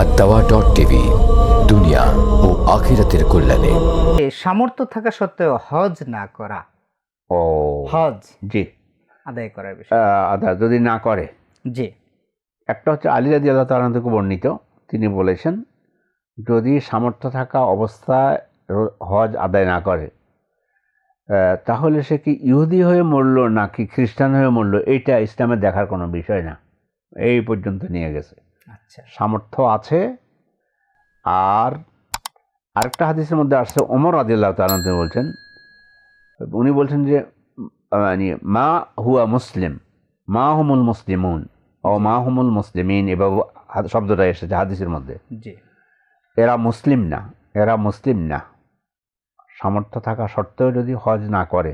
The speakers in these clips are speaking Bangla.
আদ-দাওয়া.টিভি, দুনিয়া ও আখিরাতের কল্যাণে। সামর্থ্য থাকা সত্ত্বেও হজ না করা, ও হজ জি, আদায় করার বিষয়। আদা যদি না করে, জি, একটা হচ্ছে আলী রাদিয়াল্লাহু তাআলা থেকে বর্ণিত, তিনি বলেছেন যদি সামর্থ্য থাকা অবস্থায় হজ আদায় না করে, তাহলে সে কি ইহুদি হয়ে মরল নাকি খ্রিস্টান হয়ে মরল, এইটা ইসলামের দেখার কোনো বিষয় না। এই পর্যন্ত নিয়ে গেছে। আচ্ছা, সামর্থ্য আছে। আর আরেকটা হাদিসের মধ্যে আসছে, ওমর রাদিয়াল্লাহু তাআলা তিনি বলছেন, উনি বলছেন যে মানে মা হুয়া মুসলিম, মা হুমুল মুসলিমুন ও মা হুমুল মুসলিমিন, এভাবে শব্দটা এসেছে হাদিসের মধ্যে। জি, এরা মুসলিম না, এরা মুসলিম না। সামর্থ্য থাকা সত্ত্বেও যদি হজ না করে,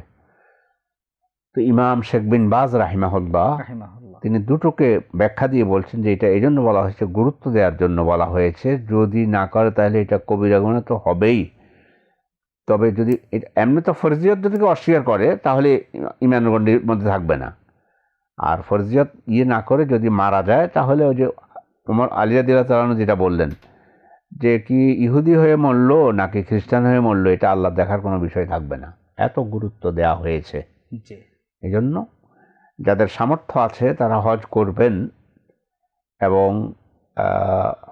তো ইমাম শেখ বিন বাজ রাহিমাহুল্লাহ রাহিমাহুল্লাহ। তিনি দুটোকে ব্যাখ্যা দিয়ে বলছেন যে এটা এই জন্য বলা হয়েছে, গুরুত্ব দেওয়ার জন্য বলা হয়েছে। যদি না করে তাহলে এটা কবিরা গুনাহ তো হবেই। তবে যদি এমনি তো ফরজিয়ত যদি কেউ অস্বীকার করে তাহলে ইমানের গণ্ডির মধ্যে থাকবে না। আর ফরজিয়ত না করে যদি মারা যায়, তাহলে ওই যে ওমর আলী রাদিয়াল্লাহু তাআলা আনহু যেটা বললেন যে কি ইহুদি হয়ে মরলো নাকি খ্রিস্টান হয়ে মরলো, এটা আল্লাহ দেখার কোনো বিষয় থাকবে না। এত গুরুত্ব দেওয়া হয়েছে। জি, এই জন্য যাদের সামর্থ্য আছে তারা হজ করবেন, এবং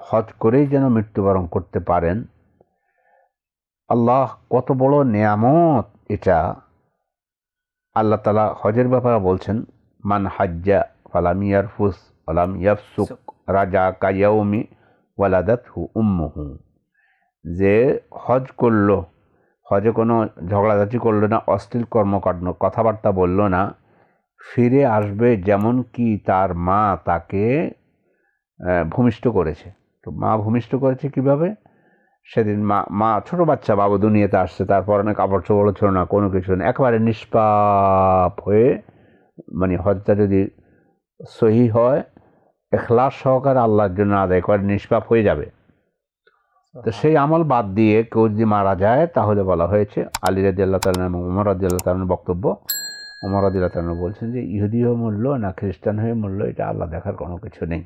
হজ করেই যেন মৃত্যুবরণ করতে পারেন। আল্লাহ কত বড় নেয়ামত এটা। আল্লাহ তাআলা হজের ব্যাপারে বলছেন, মান হাজ্জা ফালাম ইয়ারফুস ওয়ালাম ইয়াফসুক রাজা কায়াউমি ওয়ালাদাতহু উম্মুহু, যে হজ করলো, হজে কোনো ঝগড়াঝাটি করলো না, অশ্লীল কর্মকাণ্ড কথাবার্তা বলল না, ফিরে আসবে যেমন কি তার মা তাকে ভূমিষ্ঠ করেছে। তো মা ভূমিষ্ঠ করেছে কিভাবে? সেদিন মা ছোট বাচ্চা বাবু দুনিয়াতে আসছে, তারপর অনেক কাপড় চোপড় ছিল না, কোনো কিছু না, একেবারে নিষ্পাপ হয়ে, মানে হজটা যদি সহি হয়, ইখলাস সহকারে আল্লাহর জন্য আদায় করে, নিষ্পাপ হয়ে যাবে। তো সেই আমল বাদ দিয়ে কেউ যদি মারা যায়, তাহলে বলা হয়েছে আলী রাদিয়াল্লাহু তাআলা এবং ওমর রাদিয়াল্লাহু তাআলার বক্তব্য, ওমর রাদিয়াল্লাহু তাআলা বলছেন যে ইহুদি হয়ে মরল না খ্রিস্টান হয়ে মরল, এটা আল্লাহ দেখার কোনো কিছু নেই।